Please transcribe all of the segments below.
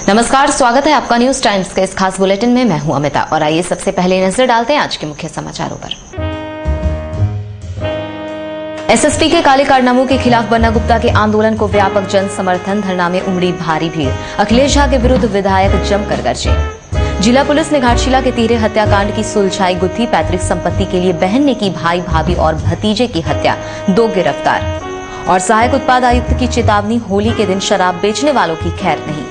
नमस्कार, स्वागत है आपका न्यूज टाइम्स के इस खास बुलेटिन में। मैं हूं अमिता और आइए सबसे पहले नजर डालते हैं आज के मुख्य समाचारों पर। एसएसपी के काले कारनामों के खिलाफ बन्ना गुप्ता के आंदोलन को व्यापक जन समर्थन, धरना में उमड़ी भारी भीड़। अखिलेश झा के विरुद्ध विधायक जमकर गरजे। जिला पुलिस ने घाटशिला के तीरे हत्याकांड की सुलझाई गुत्थी। पैतृक संपत्ति के लिए बहन ने की भाई, भाभी और भतीजे की हत्या, 2 गिरफ्तार। और सहायक उत्पाद आयुक्त की चेतावनी, होली के दिन शराब बेचने वालों की खैर नहीं।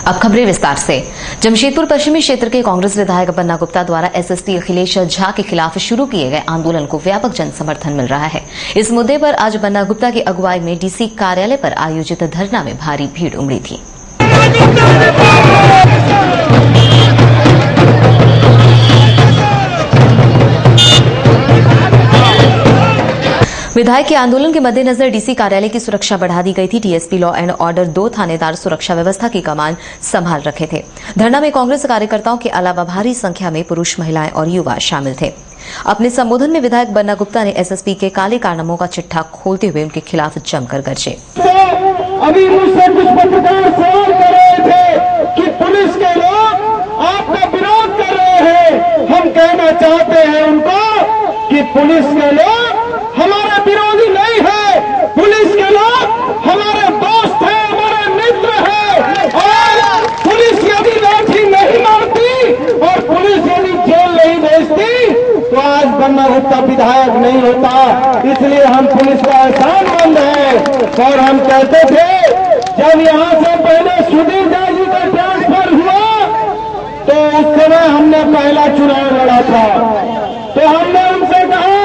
अब खबरें विस्तार से। जमशेदपुर पश्चिमी क्षेत्र के कांग्रेस विधायक बन्ना गुप्ता द्वारा एसएसपी अखिलेश झा के खिलाफ शुरू किए गए आंदोलन को व्यापक जन समर्थन मिल रहा है। इस मुद्दे पर आज बन्ना गुप्ता की अगुवाई में डीसी कार्यालय पर आयोजित धरना में भारी भीड़ उमड़ी थी। विधायक के आंदोलन के मद्देनजर डीसी कार्यालय की सुरक्षा बढ़ा दी गई थी। डीएसपी लॉ एंड ऑर्डर 2 थानेदार सुरक्षा व्यवस्था की कमान संभाल रखे थे। धरना में कांग्रेस कार्यकर्ताओं के अलावा भारी संख्या में पुरुष, महिलाएं और युवा शामिल थे। अपने संबोधन में विधायक बन्ना गुप्ता ने एसएसपी के काले कारनामों का चिट्ठा खोलते हुए उनके खिलाफ जमकर गरजे। अभी मुझसे कुछ पत्रकार सवाल कर रहे थे कि पुलिस के लोग आपका विरोध कर रहे हैं। हम कहना चाहते हैं उनको कि पुलिस के लोग हमारे विरोधी नहीं है। पुलिस के लोग हमारे दोस्त हैं, हमारे मित्र हैं। और पुलिस यदि लाठी नहीं मारती और पुलिस यदि जेल नहीं भेजती तो आज बन्ना गुप्ता विधायक नहीं होता। इसलिए हम पुलिस का एहसानमंद है। और हम कहते थे, जब यहाँ से पहले सुधीर झा जी का ट्रांसफर हुआ तो उस समय हमने पहला चुनाव लड़ा था। तो हमने उनसे कहा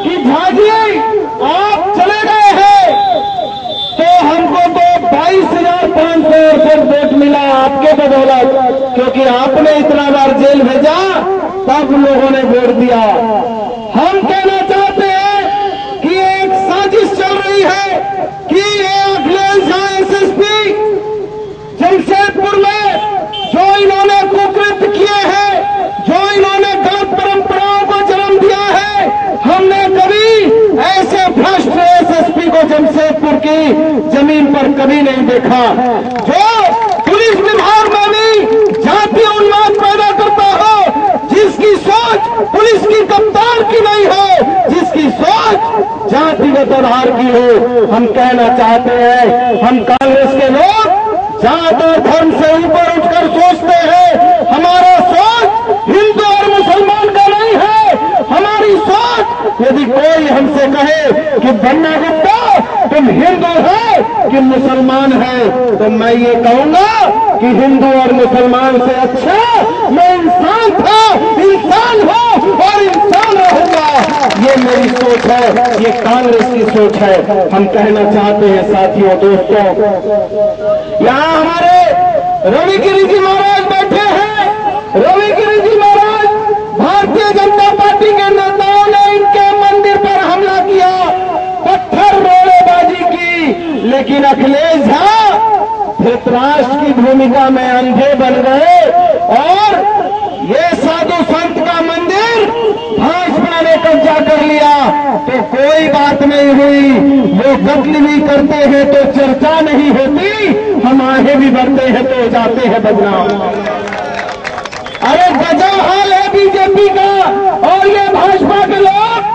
कि झा जी आप चले गए हैं तो हमको तो 22,500 वोट मिला आपके बदौलत, क्योंकि आपने इतना बार जेल भेजा तब लोगों ने वोट दिया। हम कहना चाहते हैं कि एक साजिश चल रही है कि ये अखिलेश झा एसएसपी जमशेदपुर में जो इन्होंने कुकृत्य किए हैं, जो इन्होंने गलत परंपराओं को जन्म दिया है, हमने कभी ऐसे भ्रष्ट एसएसपी को जमशेदपुर की जमीन पर कभी नहीं देखा। जो पुलिस विभाग में भी जातीय उन्माद पैदा करता हो, जिसकी सोच पुलिस की कप्तान की नहीं हो, जिसकी सोच जातिगत आधार की हो। हम कहना चाहते हैं, हम कांग्रेस के लोग जात और धर्म से ऊपर उठकर सोचते हैं। हमारा सोच हिंदू और मुसलमान का नहीं है। हमारी सोच, यदि कोई हमसे कहे कि बन्ना गुप्ता तुम हिंदू है कि मुसलमान है, तो मैं ये कहूंगा कि हिंदू और मुसलमान से अच्छा मैं इंसान था, इंसान हूं और इंसान रहूंगा। ये मेरी सोच है, ये कांग्रेस की सोच है। हम कहना चाहते हैं साथियों, दोस्तों, यहाँ हमारे रविगिरी जी महाराज बैठे हैं। रविगिरी जी महाराज, भारतीय जनता पार्टी के नेताओं ने इनके मंदिर पर हमला किया, पत्थर रोड़ेबाजी की, लेकिन अखिलेश झा धृतराष्ट्र की भूमिका में अंधे बन गए और ये साधु संत का मंदिर भाजपा ने कब्जा कर लिया तो कोई बात नहीं हुई। वो कत्ल भी करते हैं तो चर्चा नहीं होती, हम आगे भी बढ़ते हैं तो जाते हैं बदनाम। अरे गजब हाल है बीजेपी का। और ये भाजपा के लोग,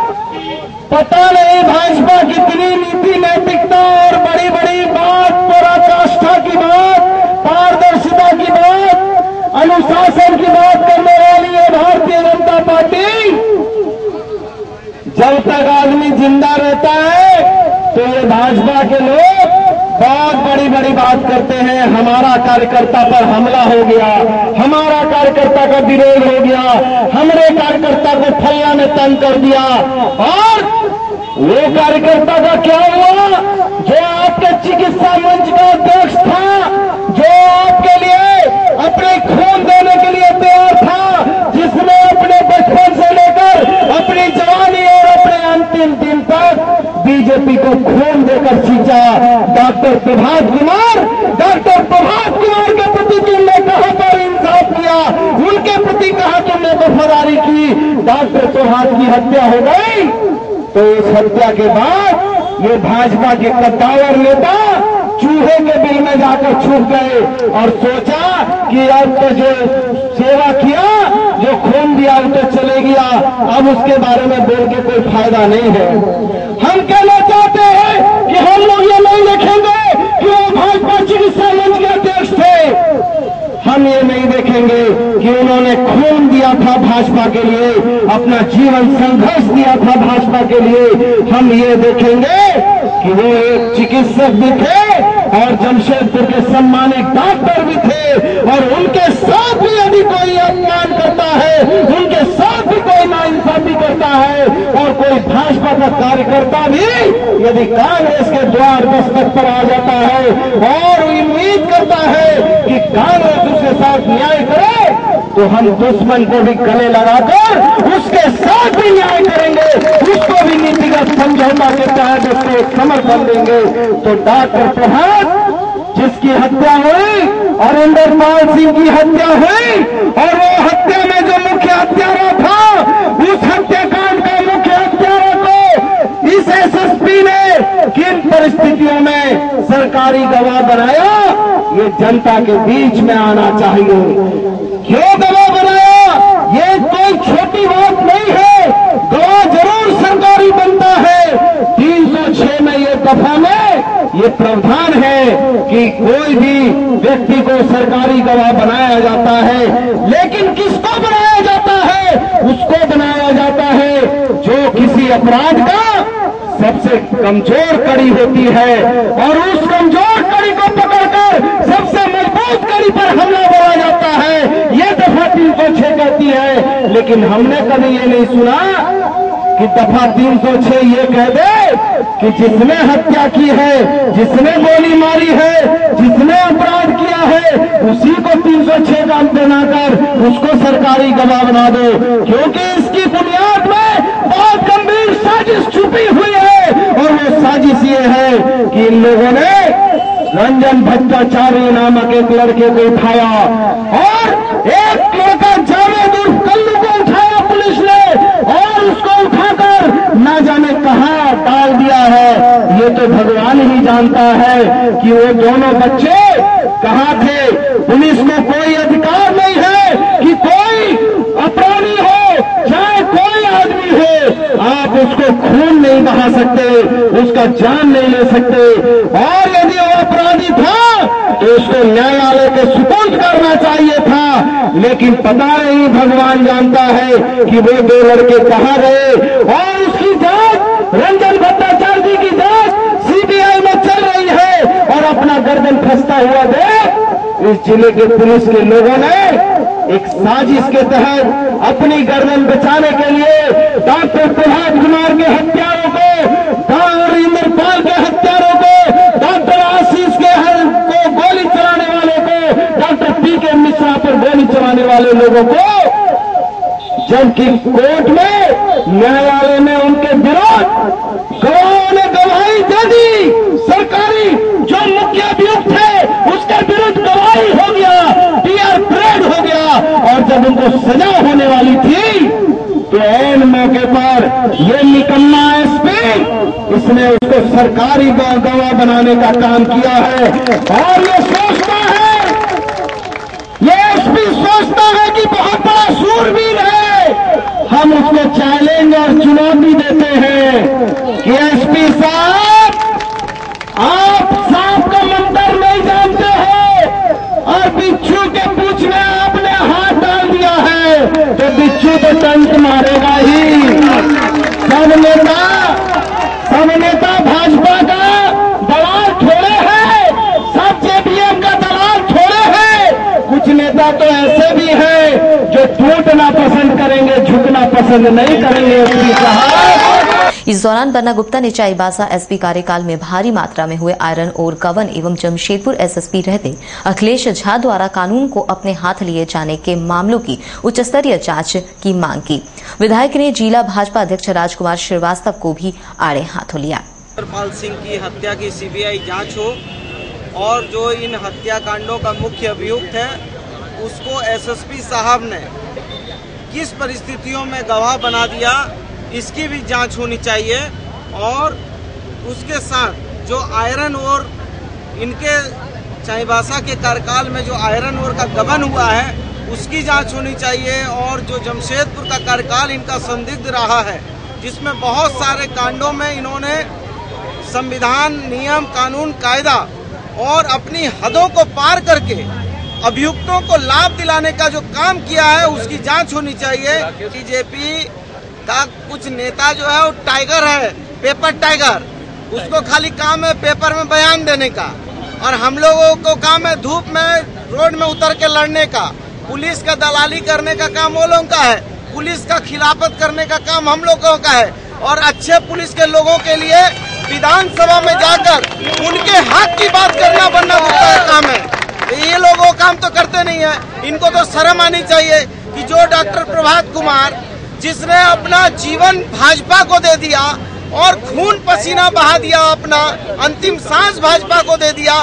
पता नहीं भाजपा कितनी नीति नैतिकता और बड़ी बड़ी बात, पराकाष्ठा की बात, पारदर्शिता की बात, अनुशासन की बात करने वाली है भारतीय जनता पार्टी। जब तक आदमी जिंदा रहता है तो ये भाजपा के लोग बहुत बड़ी बड़ी बात करते हैं। हमारा कार्यकर्ता पर हमला हो गया, हमारा कार्यकर्ता का विरोध हो गया, हमारे कार्यकर्ता को फल्ला ने तंग कर दिया। और वो कार्यकर्ता का क्या हुआ जो आपके चिकित्सा मंच का अध्यक्ष था, जो आपके लिए अपने खून देने के लिए तैयार था, जिसने अपने बचपन से लेकर अपनी जवानी और अपने अंतिम दिन तक बीजेपी को खून देकर सींचा, डॉक्टर प्रभात कुमार के प्रति तुमने कहां पर इंसाफ किया, उनके प्रति कहां तुमने वफादारी की। डॉक्टर प्रभात की हत्या हो गई तो इस हत्या के बाद ये भाजपा के कद्दावर नेता चूहे के बिल में जाकर छुप गए और सोचा कि अब तो जो सेवा किया, जो खून दिया वो तो चले गया, अब उसके बारे में बोल के कोई फायदा नहीं है। हम कहना चाहते हैं कि हम लोग ये नहीं देखेंगे कि वो भाजपा चिकित्सा मंच के अध्यक्ष थे, हम ये नहीं देखेंगे कि उन्होंने खून दिया था भाजपा के लिए, अपना जीवन संघर्ष दिया था भाजपा के लिए। हम ये देखेंगे कि वो एक चिकित्सक भी थे और जमशेदपुर के सम्मानित डॉक्टर भी थे, और उनके साथ भी यदि कोई अपमान करता है, उनके साथ भी कोई नाइंसाफी करता है, और कोई भाजपा का कार्यकर्ता भी यदि कांग्रेस के द्वार दस्तक पर आ जाता है और उम्मीद करता है कि कांग्रेस उसके साथ न्याय करे, तो हम दुश्मन को भी गले लगाकर उसके साथ भी न्याय करेंगे, उसको भी नीतिगत समझौता के तहत उसको समर्थन देंगे। तो डॉक्टर प्रभात जिसकी हत्या हुई, अरिंदरपाल सिंह की हत्या हुई, और वो हत्या में जो मुख्य हत्यारा था, उस हत्याकांड का मुख्य हत्यारा को इस एसएसपी ने किन परिस्थितियों में सरकारी गवाह बनाया, ये जनता के बीच में आना चाहिए। क्यों गवाह बनाया, ये कोई छोटी बात नहीं है, गवाह जरूर सरकारी बनता है। 306 में ये दफा में ये प्रावधान है कि कोई भी व्यक्ति को सरकारी गवाह बनाया जाता है, लेकिन किसको बनाया जाता है, उसको बनाया जाता है जो किसी अपराध का सबसे कमजोर कड़ी होती है, और उस कमजोर कड़ी को पकड़कर सबसे मजबूत कड़ी पर हमला बोला जाता है। यह दफा 306 कहती है, लेकिन हमने कभी ये नहीं सुना कि दफा 306 ये कह दे कि जिसने हत्या की है, जिसने गोली मारी है, जिसने अपराध किया है, उसी को 306 का बनाकर उसको सरकारी गवाह बना दो, क्योंकि इसकी बुनियाद में बहुत गंभीर साजिश छुपी हुई है। और वो साजिश ये है कि इन लोगों ने रंजन भट्टाचार्य नामक एक लड़के को उठाया, और एक लड़का जावेद उर्फ कल्लू को उठाया पुलिस ने, और उसको उठाकर न जाने कहां डाल दिया है। ये तो भगवान ही जानता है कि वो दोनों बच्चे कहां थे। पुलिस को कोई अधिकार नहीं है कि कोई अपराधी हो, चाहे कोई आदमी हो, आप उसको खून नहीं बहा सकते, उसका जान नहीं ले सकते, और यदि वो अपराधी था तो उसको न्यायालय के सुपुर्द करना चाहिए था। लेकिन पता नहीं, भगवान जानता है कि वो दो लड़के कहां गए, और उसकी जांच, रंजन भट्टाचार्य की जांच सीबीआई में चल रही है, और अपना गर्दन फंसता हुआ देख इस जिले के पुलिस के लोगों ने एक साजिश के तहत अपनी गर्दन बचाने के लिए डॉक्टर प्रभात कुमार के हत्यारों को, अरिंदरपाल के हत्यारों को, डॉक्टर आशीष के को गोली चलाने वाले को, डॉक्टर पीके मिश्रा पर गोली चलाने वाले लोगों को, जबकि कोर्ट में, न्यायालय में उनके विरोध गवाहों ने गवाही दे दी, सरकारी जो मुख्य अभियुक्त है उसके विरुद्ध गवाही हो गया, टीआर परेड हो गया, और जब उनको सजा होने वाली थी तो ऐन मौके पर ये निकम्मा एसपी, इसने उसको सरकारी गवाह बनाने का काम किया है। और ये सोचता है, ये एसपी सोचता है कि बहुत बड़ा सूरवीर है। हम उसको चैलेंज और चुनौती देते हैं कि एसपी साहब, आप सांप का मंत्र नहीं जानते हो, और बिच्छू के पूंछ में आपने हाथ डाल दिया है तो बिच्छू तो टंक मारेगा ही। सब नेता भाजपा का दलाल थोड़े हैं, सब जेडीएम का दलाल थोड़े हैं। कुछ नेता तो ऐसे भी हैं जो टूटना पसंद करेंगे, झुकना पसंद नहीं करेंगे। एसपी साहब, इस दौरान बन्ना गुप्ता ने चाईबासा एसपी कार्यकाल में भारी मात्रा में हुए आयरन और गबन एवं जमशेदपुर एसएसपी रहते अखिलेश झा द्वारा कानून को अपने हाथ लिए जाने के मामलों की उच्च स्तरीय जांच की मांग की। विधायक ने जिला भाजपा अध्यक्ष राजकुमार श्रीवास्तव को भी आड़े हाथों लिया। अरिंदरपाल सिंह की हत्या की सीबीआई जांच हो, और जो इन हत्याकांडों का मुख्य अभियुक्त है उसको एसएसपी साहब ने किस परिस्थितियों में गवाह बना दिया, इसकी भी जांच होनी चाहिए। और उसके साथ जो आयरन और इनके चाईबासा के कार्यकाल में जो आयरन ओर का गबन हुआ है उसकी जांच होनी चाहिए, और जो जमशेदपुर का कार्यकाल इनका संदिग्ध रहा है जिसमें बहुत सारे कांडों में इन्होंने संविधान, नियम, कानून, कायदा और अपनी हदों को पार करके अभियुक्तों को लाभ दिलाने का जो काम किया है उसकी जांच होनी चाहिए। बीजेपी का कुछ नेता जो है वो टाइगर है, पेपर टाइगर, उसको खाली काम है पेपर में बयान देने का, और हम लोगों को काम है धूप में रोड में उतर के लड़ने का। पुलिस का दलाली करने का काम वो लोगों का है, पुलिस का खिलाफत करने का काम हम लोगों का है, और अच्छे पुलिस के लोगों के लिए विधानसभा में जाकर उनके हक की बात करना बनना गुप्ता का काम है। ये लोग वो काम तो करते नहीं है। इनको तो शर्म आनी चाहिए कि जो डॉक्टर प्रभात कुमार जिसने अपना जीवन भाजपा को दे दिया और खून पसीना बहा दिया, अपना अंतिम सांस भाजपा को दे दिया,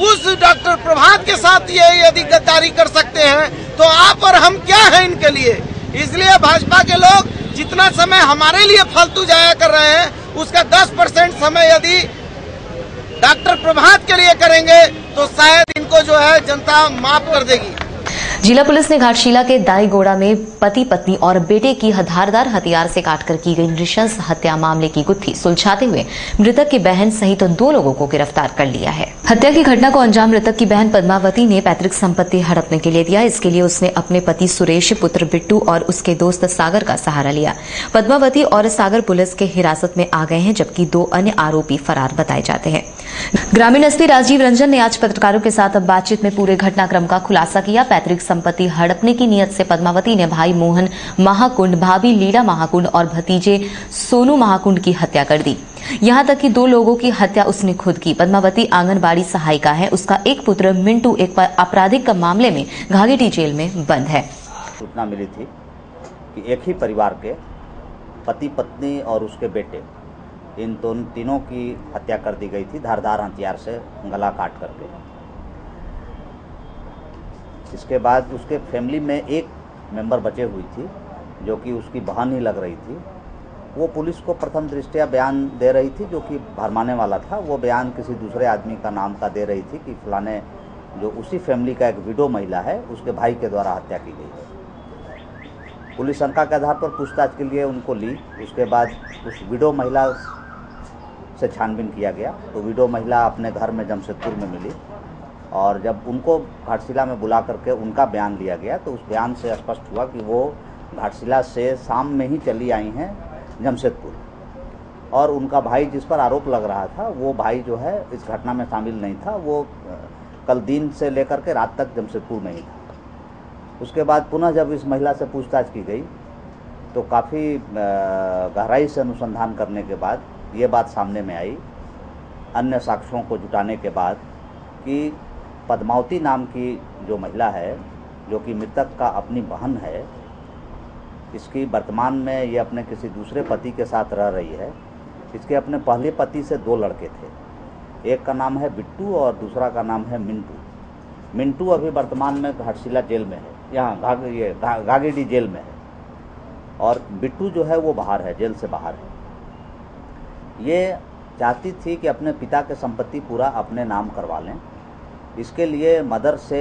उस डॉक्टर प्रभात के साथ ये यदि गद्दारी कर सकते हैं तो आप और हम क्या हैं इनके लिए। इसलिए भाजपा के लोग जितना समय हमारे लिए फालतू जाया कर रहे हैं उसका 10% समय यदि डॉक्टर प्रभात के लिए करेंगे तो शायद इनको जो है जनता माफ कर देगी। जिला पुलिस ने घाटशिला के दाईगोड़ा में पति पत्नी और बेटे की धारदार हथियार से काटकर की गई नृशंस हत्या मामले की गुत्थी सुलझाते हुए मृतक की बहन सहित 2 लोगों को गिरफ्तार कर लिया है। हत्या की घटना को अंजाम मृतक की बहन पद्मावती ने पैतृक संपत्ति हड़पने के लिए दिया। इसके लिए उसने अपने पति सुरेश, पुत्र बिट्टू और उसके दोस्त सागर का सहारा लिया। पद्मावती और सागर पुलिस के हिरासत में आ गए हैं, जबकि 2 अन्य आरोपी फरार बताए जाते हैं। ग्रामीण एसपी राजीव रंजन ने आज पत्रकारों के साथ बातचीत में पूरे घटनाक्रम का खुलासा किया। पैतृक संपत्ति हड़पने की नीयत से पद्मावती ने भाई मोहन महाकुंड, भाभी लीला महाकुंड और भतीजे सोनू महाकुंड की हत्या कर दी। यहां तक कि 2 लोगों की हत्या उसने खुद की। पद्मावती आंगनबाड़ी सहायिका है। उसका एक पुत्र मिंटू एक आपराधिक मामले में घाघेटी जेल में बंद है। सूचना मिली थी कि एक ही परिवार के पति पत्नी और उसके बेटे, इन तीनों की हत्या कर दी गई थी धारदार हथियार से गला काट करके। इसके बाद उसके फैमिली में एक मेंबर बचे हुई थी जो कि उसकी बहन ही लग रही थी। वो पुलिस को प्रथम दृष्टया बयान दे रही थी जो कि भरमाने वाला था। वो बयान किसी दूसरे आदमी का नाम का दे रही थी कि फलाने जो उसी फैमिली का एक विडो महिला है उसके भाई के द्वारा हत्या की गई है। पुलिस शंका के आधार पर पूछताछ के लिए उनको ली। उसके बाद उस विडो महिला से छानबीन किया गया तो विडो महिला अपने घर में जमशेदपुर में मिली, और जब उनको घाटशिला में बुला करके उनका बयान लिया गया तो उस बयान से स्पष्ट हुआ कि वो घाटशिला से शाम में ही चली आई हैं जमशेदपुर, और उनका भाई जिस पर आरोप लग रहा था वो भाई जो है इस घटना में शामिल नहीं था। वो कल दिन से लेकर के रात तक जमशेदपुर में ही था। उसके बाद पुनः जब इस महिला से पूछताछ की गई तो काफ़ी गहराई से अनुसंधान करने के बाद ये बात सामने में आई, अन्य साक्ष्यों को जुटाने के बाद, कि पद्मावती नाम की जो महिला है जो कि मृतक का अपनी बहन है, इसकी वर्तमान में ये अपने किसी दूसरे पति के साथ रह रही है। इसके अपने पहले पति से 2 लड़के थे, एक का नाम है बिट्टू और दूसरा का नाम है मिंटू। मिंटू अभी वर्तमान में घाटशिला जेल में है, यहाँ घाघेटी जेल में है, और बिट्टू जो है वो बाहर है, जेल से बाहर है। ये चाहती थी कि अपने पिता के संपत्ति पूरा अपने नाम करवा लें। इसके लिए मदर से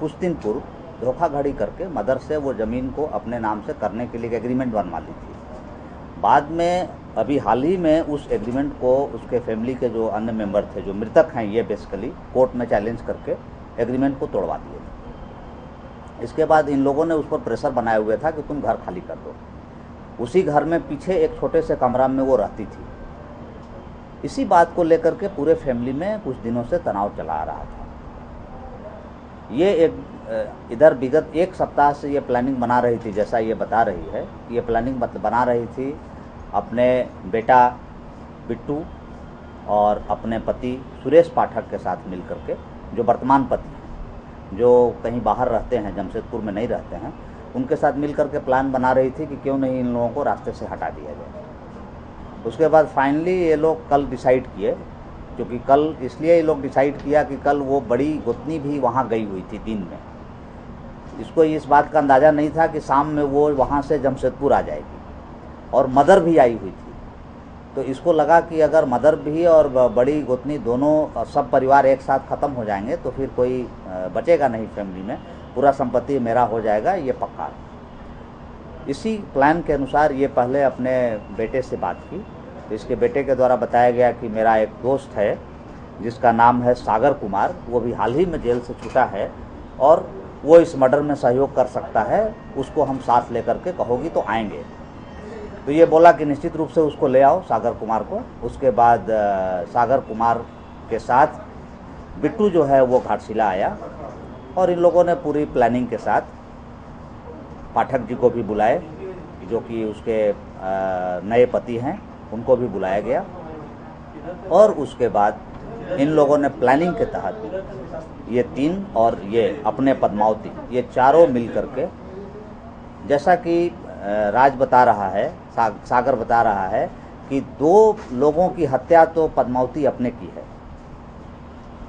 कुछ दिन पूर्व धोखाधड़ी करके मदर से वो ज़मीन को अपने नाम से करने के लिए एग्रीमेंट बनवा ली थी। बाद में अभी हाल ही में उस एग्रीमेंट को उसके फैमिली के जो अन्य मेंबर थे, जो मृतक हैं, ये बेसिकली कोर्ट में चैलेंज करके एग्रीमेंट को तोड़वा दिए थे। इसके बाद इन लोगों ने उस पर प्रेशर बनाया हुआ था कि तुम घर खाली कर दो। उसी घर में पीछे एक छोटे से कमरा में वो रहती थी। इसी बात को लेकर के पूरे फैमिली में कुछ दिनों से तनाव चला आ रहा था। ये एक इधर विगत 1 सप्ताह से ये प्लानिंग बना रही थी, जैसा ये बता रही है, ये प्लानिंग बना रही थी अपने बेटा बिट्टू और अपने पति सुरेश पाठक के साथ मिल करके, जो वर्तमान पति हैं, जो कहीं बाहर रहते हैं, जमशेदपुर में नहीं रहते हैं, उनके साथ मिल करके प्लान बना रही थी कि क्यों नहीं इन लोगों को रास्ते से हटा दिया जाए। उसके बाद फाइनली ये लोग कल डिसाइड किए, क्योंकि कल इसलिए ये लोग डिसाइड किया कि कल वो बड़ी गोतनी भी वहाँ गई हुई थी दिन में। इसको इस बात का अंदाज़ा नहीं था कि शाम में वो वहाँ से जमशेदपुर आ जाएगी, और मदर भी आई हुई थी। तो इसको लगा कि अगर मदर भी और बड़ी गोतनी दोनों सब परिवार एक साथ ख़त्म हो जाएंगे तो फिर कोई बचेगा नहीं फैमिली में, पूरा संपत्ति मेरा हो जाएगा, ये पक्का। इसी प्लान के अनुसार ये पहले अपने बेटे से बात की। तो इसके बेटे के द्वारा बताया गया कि मेरा एक दोस्त है जिसका नाम है सागर कुमार, वो भी हाल ही में जेल से छूटा है और वो इस मर्डर में सहयोग कर सकता है, उसको हम साथ लेकर के कहोगी तो आएंगे। तो ये बोला कि निश्चित रूप से उसको ले आओ, सागर कुमार को। उसके बाद सागर कुमार के साथ बिट्टू जो है वो घाटशिला आया और इन लोगों ने पूरी प्लानिंग के साथ पाठक जी को भी बुलाए, जो कि उसके नए पति हैं, उनको भी बुलाया गया। और उसके बाद इन लोगों ने प्लानिंग के तहत ये तीन और ये अपने पद्मावती, ये चारों मिल करके, जैसा कि राज बता रहा है, सागर बता रहा है कि 2 लोगों की हत्या तो पद्मावती अपने की है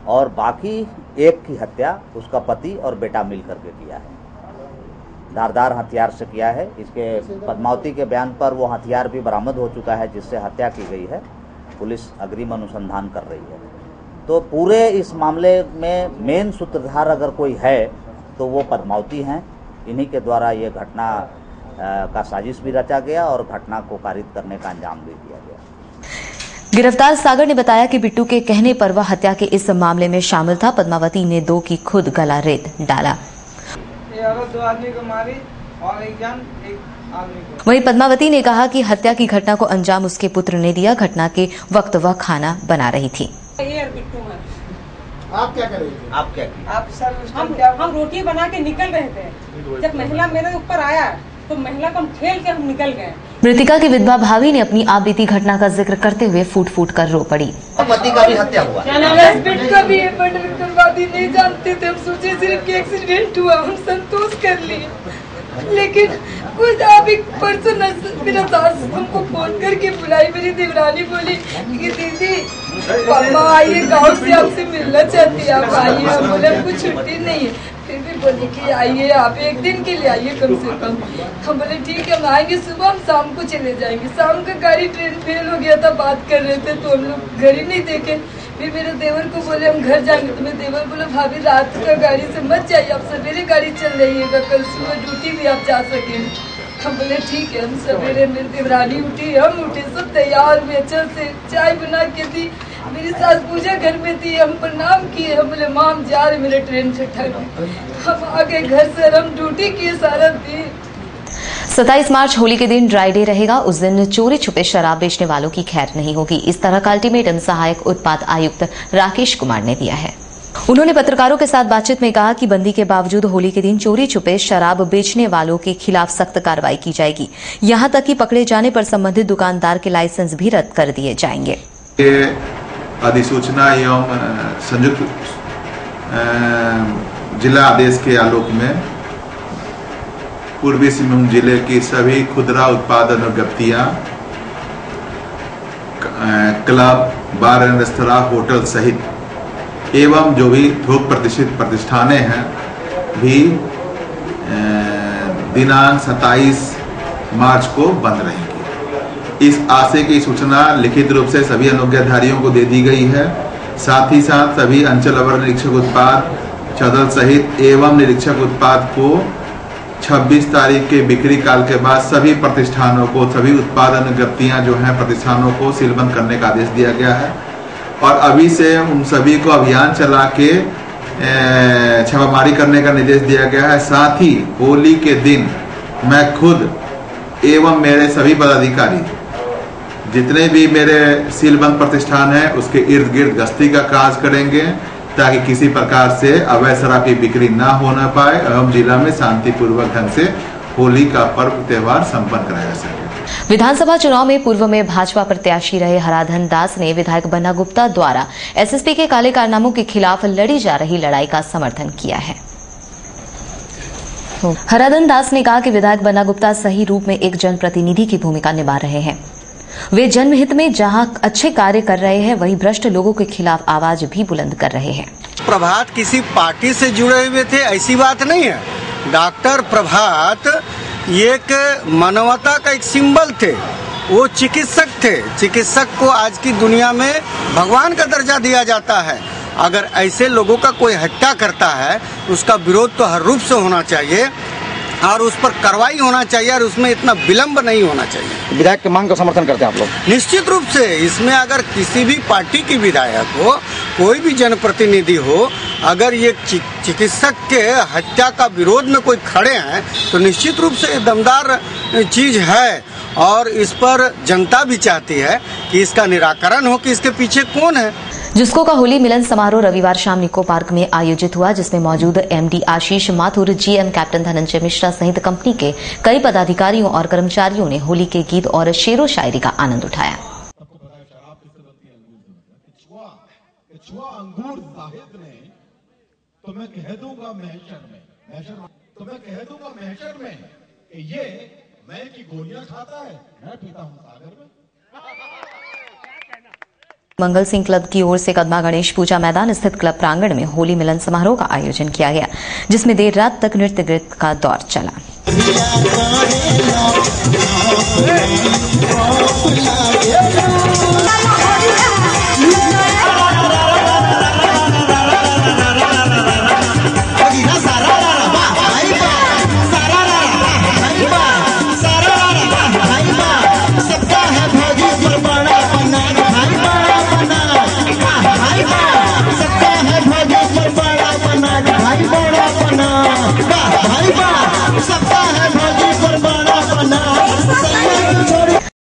और बाकी एक की हत्या उसका पति और बेटा मिल करके किया है, धारदार हथियार से किया है। इसके पद्मावती के बयान पर वो हथियार भी बरामद हो चुका है जिससे हत्या की गई है। पुलिस अग्रिम अनुसंधान कर रही है। तो पूरे इस मामले में मेन सूत्रधार अगर कोई है तो वो पद्मावती हैं। इन्हीं के द्वारा ये घटना का साजिश भी रचा गया और घटना को कारित करने का अंजाम भी दिया गया। गिरफ्तार सागर ने बताया कि बिट्टू के कहने पर वह हत्या के इस मामले में शामिल था। पद्मावती ने 2 की खुद गला रेत डाला। ये औरत 2 आदमी को मारी और एक आदमी को। वहीं पद्मावती ने कहा कि हत्या की घटना को अंजाम उसके पुत्र ने दिया। घटना के वक्त वह खाना बना रही थी। आप क्या कर रहे थे? आप क्या किए? आप सर हम रोटी बना के निकल रहे थे। जब महिला मेरे ऊपर आया तो महिला को हम ठेल के हम निकल गए। मृतिका की विधवा भाभी ने अपनी आप बीती घटना का जिक्र करते हुए फूट फूट कर रो पड़ी। पति का भी हत्या हुआ। हस्बैंड का भी नहीं जानते थे, हम सोचे सिर्फ कि एक्सीडेंट हुआ, हम संतोष कर लिए। लेकिन कुछ अभी परसों मेरा सास हमको फोन करके बुलाई, मेरी देवरानी बोली कि दीदी पापा आइए, गांव से आपसे मिलना चाहती है, आप आइए। हम बोले हमको छुट्टी नहीं है, फिर भी बोली कि आइए, आप 1 दिन के लिए आइए कम से कम। हम बोले ठीक है, हम आएंगे। सुबह हम शाम को चले जाएंगे। शाम का गाड़ी ट्रेन फेल हो गया था, बात कर रहे थे तो हम लोग घड़ी नहीं देखे। फिर मेरे देवर को बोले हम घर जाएंगे, तो मेरे देवर बोले भाभी रात का गाड़ी से मत जाइए, आप सवेरे गाड़ी चल रही है, कल सुबह ड्यूटी भी आप जा सकें। हम बोले ठीक है। हम सवेरे, मेरी देवरानी उठी, हम उठे, सब तैयार हुए, अच्छा से चाय बना के दी। मेरी सास पूजा घर में थी, हम प्रणाम किए। हम बोले माँ हम जा रहे, मेरे ट्रेन से ठग। हम आ गए घर से, हम ड्यूटी किए सारा दिन। 27 मार्च होली के दिन ड्राई डे रहेगा। उस दिन चोरी छुपे शराब बेचने वालों की खैर नहीं होगी। इस तरह का अल्टीमेटम सहायक उत्पाद आयुक्त राकेश कुमार ने दिया है। उन्होंने पत्रकारों के साथ बातचीत में कहा कि बंदी के बावजूद होली के दिन चोरी छुपे शराब बेचने वालों के खिलाफ सख्त कार्रवाई की जाएगी। यहां तक कि पकड़े जाने पर संबंधित दुकानदार के लाइसेंस भी रद्द कर दिए जाएंगे। अधिसूचना एवं संयुक्त जिला आदेश के आलोक में पूर्वी सिंहभूम जिले की सभी खुदरा उत्पादन व्यक्तियां, club, bar and restaurant, hotel सहित एवं जो भी थोक प्रतिष्ठित प्रतिष्ठानें हैं भी दिनांक 27 मार्च को बंद रहेंगी। इस आशय की सूचना लिखित रूप से सभी अनुज्ञाधारियों को दे दी गई है। साथ ही साथ सभी अंचल अवर निरीक्षक उत्पाद, चदल सहित एवं निरीक्षक उत्पाद को 26 तारीख के बिक्री काल के बाद सभी प्रतिष्ठानों को, सभी उत्पादन व्यक्तियां जो हैं प्रतिष्ठानों को सीलबंद करने का आदेश दिया गया है। और अभी से उन सभी को अभियान चला के छापामारी करने का निर्देश दिया गया है। साथ ही होली के दिन मैं खुद एवं मेरे सभी पदाधिकारी जितने भी मेरे सीलबंद प्रतिष्ठान हैं उसके इर्द गिर्द गश्ती का कार्य करेंगे ताकि किसी प्रकार से अवैध शराब की बिक्री ना होना पाए एवं जिला में शांतिपूर्वक ढंग से होली का पर्व त्योहार संपन्न कराया जा सके। विधानसभा चुनाव में पूर्व में भाजपा प्रत्याशी रहे हराधन दास ने विधायक बन्ना गुप्ता द्वारा एसएसपी के काले कारनामों के खिलाफ लड़ी जा रही लड़ाई का समर्थन किया है। हराधन दास ने कहा कि विधायक बन्ना गुप्ता सही रूप में एक जनप्रतिनिधि की भूमिका निभा रहे हैं। वे जनहित में जहां अच्छे कार्य कर रहे हैं वहीं भ्रष्ट लोगों के खिलाफ आवाज भी बुलंद कर रहे हैं। प्रभात किसी पार्टी से जुड़े हुए थे ऐसी बात नहीं है। डॉक्टर प्रभात एक मानवता का एक सिंबल थे। वो चिकित्सक थे। चिकित्सक को आज की दुनिया में भगवान का दर्जा दिया जाता है। अगर ऐसे लोगों का कोई हत्या करता है उसका विरोध तो हर रूप से होना चाहिए और उस पर कार्रवाई होना चाहिए और उसमें इतना विलंब नहीं होना चाहिए। विधायक की मांग का समर्थन करते हैं आप लोग? निश्चित रूप से इसमें अगर किसी भी पार्टी की विधायक हो, कोई भी जनप्रतिनिधि हो, अगर ये चिकित्सक के हत्या का विरोध में कोई खड़े हैं तो निश्चित रूप से दमदार चीज है और इस पर जनता भी चाहती है कि इसका निराकरण हो कि इसके पीछे कौन है। जिसको का होली मिलन समारोह रविवार शाम निको पार्क में आयोजित हुआ, जिसमें मौजूद एमडी आशीष माथुर, जीएम कैप्टन धनंजय मिश्रा सहित कंपनी के कई पदाधिकारियों और कर्मचारियों ने होली के गीत और शेरो शायरी का आनंद उठाया। अंगूर जाहिद ने तो मैं कह दूंगा महशर में कि ये मैं की गोलियां खाता है, मैं पीता हूं सागर में। मंगल सिंह क्लब की ओर से कदमा गणेश पूजा मैदान स्थित क्लब प्रांगण में होली मिलन समारोह का आयोजन किया गया, जिसमें देर रात तक नृत्य गीत का दौर चला।